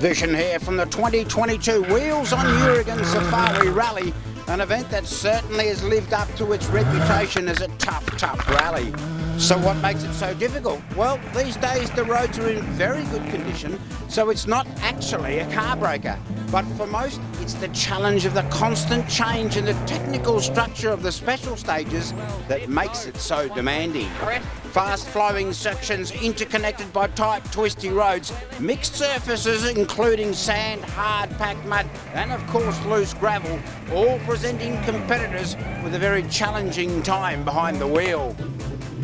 Vision here from the 2022 Wheels on Urigan Safari Rally, an event that certainly has lived up to its reputation as a tough rally. So what makes it so difficult? Well, these days the roads are in very good condition, so it's not actually a car breaker. But for most, it's the challenge of the constant change in the technical structure of the special stages that makes it so demanding. Fast-flowing sections interconnected by tight, twisty roads, mixed surfaces including sand, hard-packed mud, and of course loose gravel, all presenting competitors with a very challenging time behind the wheel.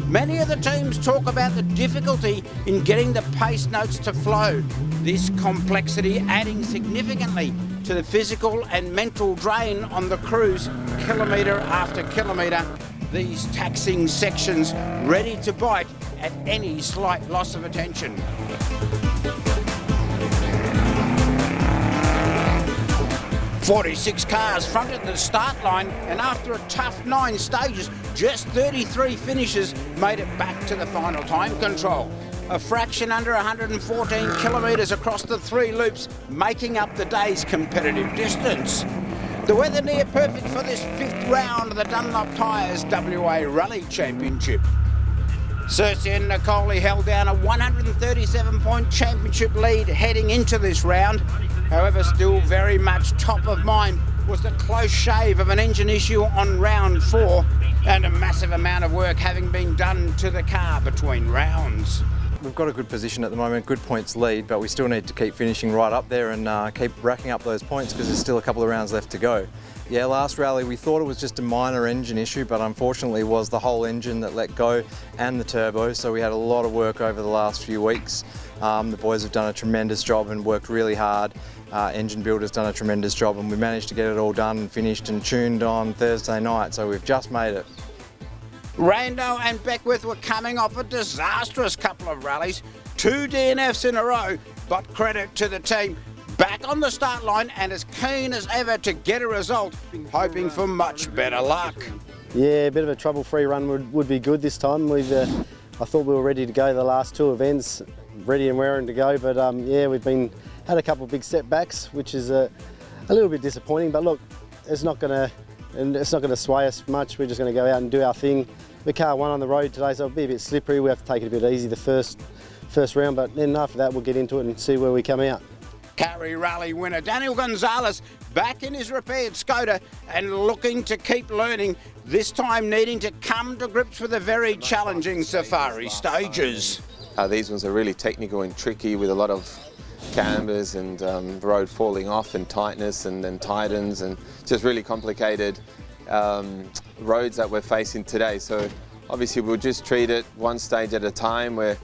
Many of the teams talk about the difficulty in getting the pace notes to flow, this complexity adding significantly to the physical and mental drain on the crews kilometre after kilometre. These taxing sections ready to bite at any slight loss of attention. "46 cars fronted the start line, and after a tough 9 stages, just 33 finishers made it back to the final time control. A fraction under 114 kilometres across the 3 loops, making up the day's competitive distance. The weather near perfect for this 5th round of the Dunlop Tyres WA Rally Championship. Cersei and Nicole held down a 137-point championship lead heading into this round. However, still very much top of mind was the close shave of an engine issue on round 4 and a massive amount of work having been done to the car between rounds. We've got a good position at the moment, good points lead, but we still need to keep finishing right up there and keep racking up those points because there's still a couple of rounds left to go. Yeah, last rally we thought it was just a minor engine issue, but unfortunately it was the whole engine that let go and the turbo, so we had a lot of work over the last few weeks. The boys have done a tremendous job and worked really hard. Engine builder's done a tremendous job, and we managed to get it all done and finished and tuned on Thursday night, so we've just made it. Rando and Beckwith were coming off a disastrous couple of rallies, 2 DNFs in a row, but credit to the team. Back on the start line and as keen as ever to get a result, hoping for much better luck. Yeah, a bit of a trouble-free run would be good this time. I thought we were ready to go the last 2 events, ready and raring to go, but yeah, we've had a couple of big setbacks, which is a little bit disappointing, but look, it's not going to sway us much. We're just going to go out and do our thing. The car won on the road today, so it'll be a bit slippery. We have to take it a bit easy the first round, but then after that we'll get into it and see where we come out. Carry Rally winner Daniel Gonzalez back in his repaired Skoda and looking to keep learning, this time needing to come to grips with the very challenging Safari stages. These ones are really technical and tricky with a lot of cambers and road falling off and tightness and then tightens and just really complicated roads that we're facing today. So obviously we'll just treat it one stage at a time, where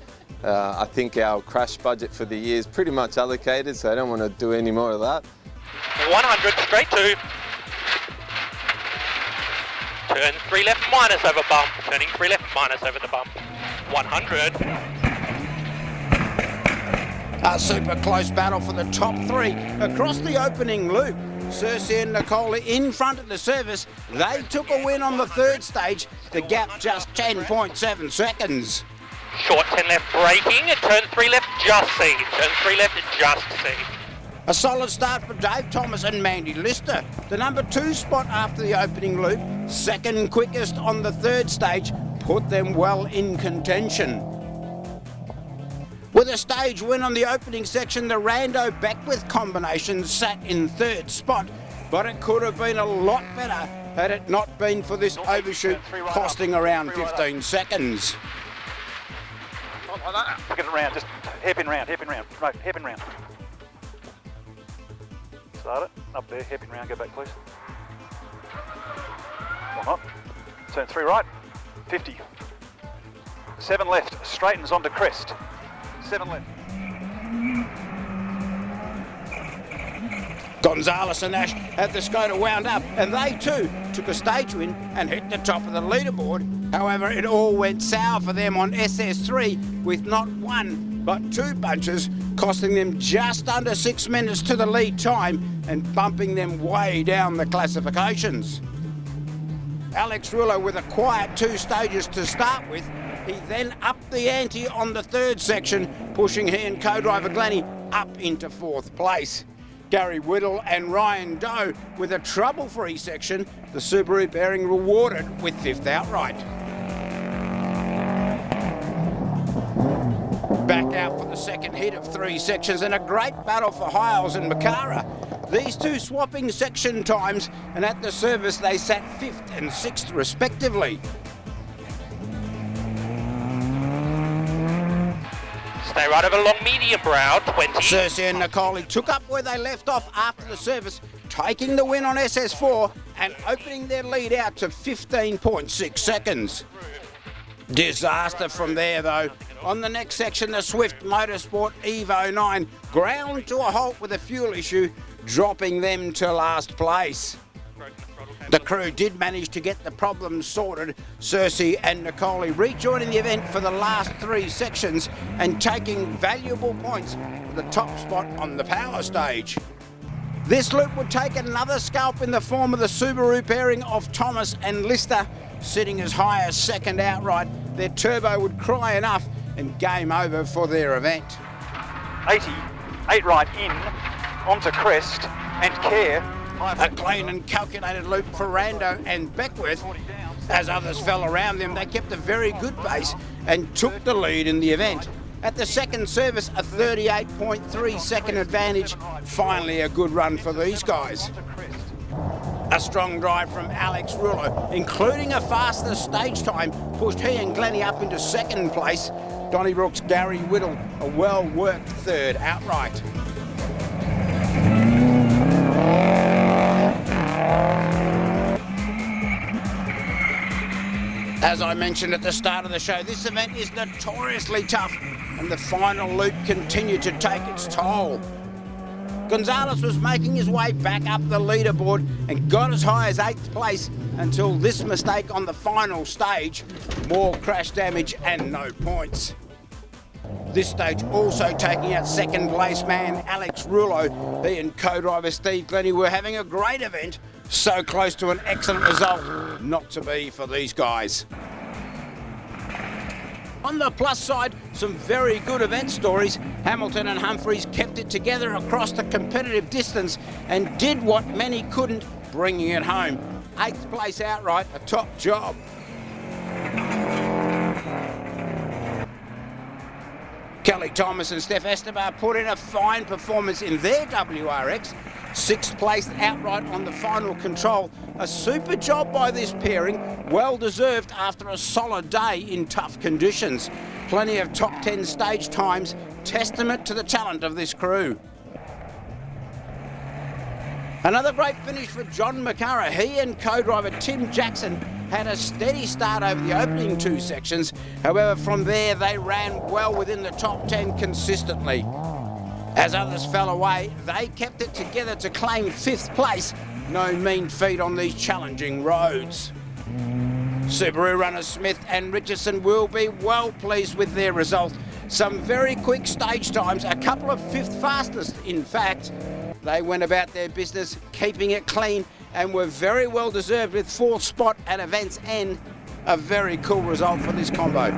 I think our crash budget for the year is pretty much allocated, so I don't want to do any more of that. 100 straight 2. Turn 3 left minus over bump. Turning 3 left minus over the bump. 100. A super close battle for the top 3 across the opening loop. Cersei and Nicole in front of the service. They took a win on the 3rd stage. The gap just 10.7 seconds. Short 10 left braking, and turn 3 left just C. Turn 3 left just C. A solid start for Dave Thomas and Mandy Lister. The number 2 spot after the opening loop, 2nd quickest on the 3rd stage, put them well in contention. With a stage win on the opening section, the Rando-Beckwith combination sat in 3rd spot, but it could have been a lot better had it not been for this overshoot costing around 15 seconds. Get it round, just hairpin round, right, hairpin round. Start it, up there, hairpin round, go back please. One up, turn 3 right, 50. 7 left, straightens onto crest. 7 left. Gonzalez and Ash had the Skoda wound up, and they too took a stage win and hit the top of the leaderboard. However, it all went sour for them on SS3 with not 1 but 2 bunches, costing them just under 6 minutes to the lead time and bumping them way down the classifications. Alex Ruller with a quiet 2 stages to start with. He then upped the ante on the 3rd section, pushing he and co-driver Glennie up into 4th place. Gary Whittle and Ryan Doe with a trouble-free section, the Subaru pairing rewarded with 5th outright. Back out for the second hit of 3 sections, and a great battle for Hiles and Makara. These two swapping section times, and at the service they sat 5th and 6th respectively. Stay right over long medium brow, 20. Cersei and Nicole took up where they left off after the service, taking the win on SS4 and opening their lead out to 15.6 seconds. Disaster from there though. On the next section, the Swift Motorsport Evo 9 ground to a halt with a fuel issue, dropping them to last place. The crew did manage to get the problem sorted, Cersei and Nicole rejoining the event for the last 3 sections and taking valuable points for the top spot on the power stage. This loop would take another scalp in the form of the Subaru pairing of Thomas and Lister, sitting as high as 2nd outright. Their turbo would cry enough and game over for their event. 80, 8 right in, onto crest, and Care. A clean and calculated loop for Rando and Beckworth. As others fell around them, they kept a very good pace and took the lead in the event. At the second service, a 38.3 second advantage. Finally a good run for these guys. A strong drive from Alex Rullo, including a faster stage time, pushed he and Glennie up into 2nd place. Donnybrook's Gary Whittle, a well-worked 3rd outright. As I mentioned at the start of the show, this event is notoriously tough, and the final loop continued to take its toll. Gonzalez was making his way back up the leaderboard and got as high as 8th place until this mistake on the final stage, more crash damage and no points. This stage also taking out 2nd place man Alex Rullo. He and co-driver Steve Glennie were having a great event, so close to an excellent result, not to be for these guys. On the plus side, some very good event stories. Hamilton and Humphreys kept it together across the competitive distance and did what many couldn't, bringing it home. 8th place outright, a top job. Kelly Thomas and Steph Estebar put in a fine performance in their WRX. 6th place outright on the final control. A super job by this pairing, well deserved after a solid day in tough conditions. Plenty of top 10 stage times, testament to the talent of this crew. Another great finish for John Makara. He and co-driver Tim Jackson had a steady start over the opening 2 sections. However, from there they ran well within the top 10 consistently. As others fell away, they kept it together to claim 5th place. No mean feat on these challenging roads. Subaru runners Smith and Richardson will be well pleased with their result. Some very quick stage times, a couple of 5th fastest in fact. They went about their business, keeping it clean, and were very well deserved with 4th spot at event's end. A very cool result for this combo.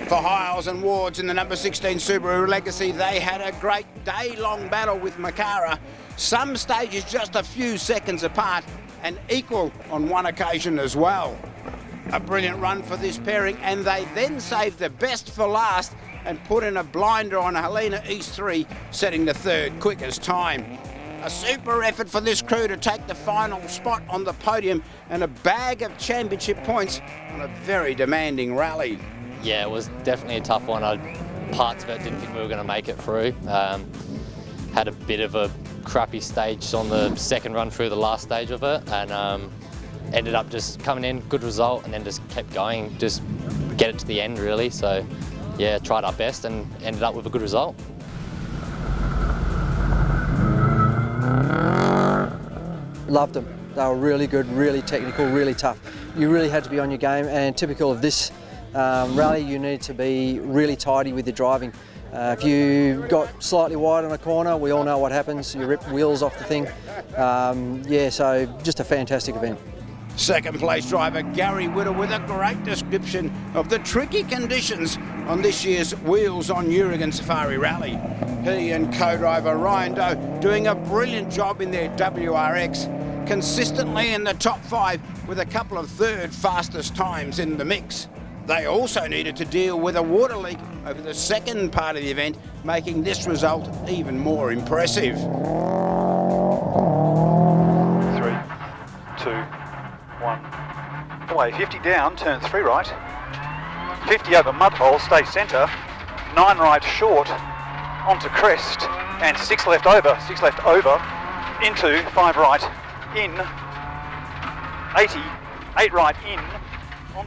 For Hiles and Wards in the number 16 Subaru Legacy, they had a great day-long battle with Makara. Some stages just a few seconds apart, and equal on one occasion as well. A brilliant run for this pairing, and they then saved the best for last and put in a blinder on Helena East 3, setting the 3rd quickest time. A super effort for this crew to take the final spot on the podium and a bag of championship points on a very demanding rally. Yeah, it was definitely a tough one. Parts of it didn't think we were going to make it through. Had a bit of a crappy stage on the 2nd run through the last stage of it, and ended up just coming in, good result, and then just kept going, just get it to the end really. So yeah, tried our best and ended up with a good result. Loved them. They were really good, really technical, really tough. You really had to be on your game, and typical of this rally, you need to be really tidy with your driving. If you got slightly wide on a corner, we all know what happens. You rip wheels off the thing. Yeah, so just a fantastic event. Second place driver Gary Whittle with a great description of the tricky conditions on this year's Wheels on Urigan Safari Rally. He and co-driver Ryan Doe doing a brilliant job in their WRX, consistently in the top 5 with a couple of third fastest times in the mix. They also needed to deal with a water leak over the second part of the event, making this result even more impressive. 3, 2, 1. Away, 50 down, turn 3 right. 50 over mud hole, stay centre. 9 right short, onto crest, and 6 left over. 6 left over, into 5 right, in. 80, 8 right in.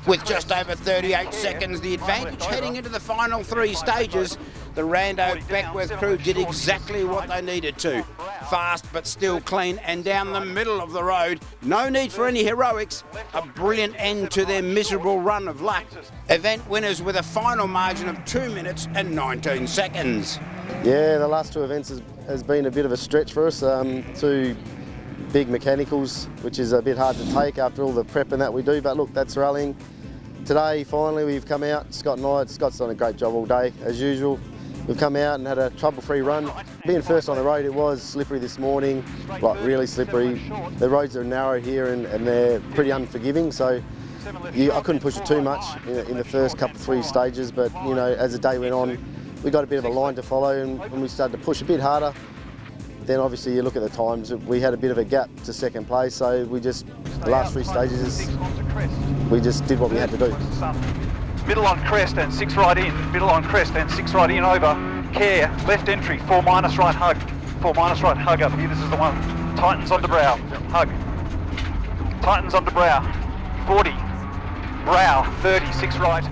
With just over 38 seconds the advantage heading into the final 3 stages, the Rando Beckworth crew did exactly what they needed to. Fast but still clean and down the middle of the road. No need for any heroics. A brilliant end to their miserable run of luck. Event winners with a final margin of 2 minutes and 19 seconds. Yeah, the last 2 events has been a bit of a stretch for us. 2 big mechanicals, which is a bit hard to take after all the prepping that we do, but look, that's rallying. Today, finally, we've come out, Scott and I. Scott's done a great job all day, as usual. We've come out and had a trouble-free run. Being first on the road, it was slippery this morning, like really slippery. The roads are narrow here and they're pretty unforgiving, so I couldn't push it too much in the first couple, 3 stages, but you know, as the day went on, we got a bit of a line to follow, and when we started to push a bit harder, then obviously you look at the times, we had a bit of a gap to second place, so we just, the last 3 stages, we just did what we had to do. Middle on crest and 6 right in, middle on crest and 6 right in over. Care, left entry, 4 minus right hug. 4 minus right hug up here, this is the one. Tightens onto brow, hug. Tightens onto brow, 40. Brow, 30, 6 right.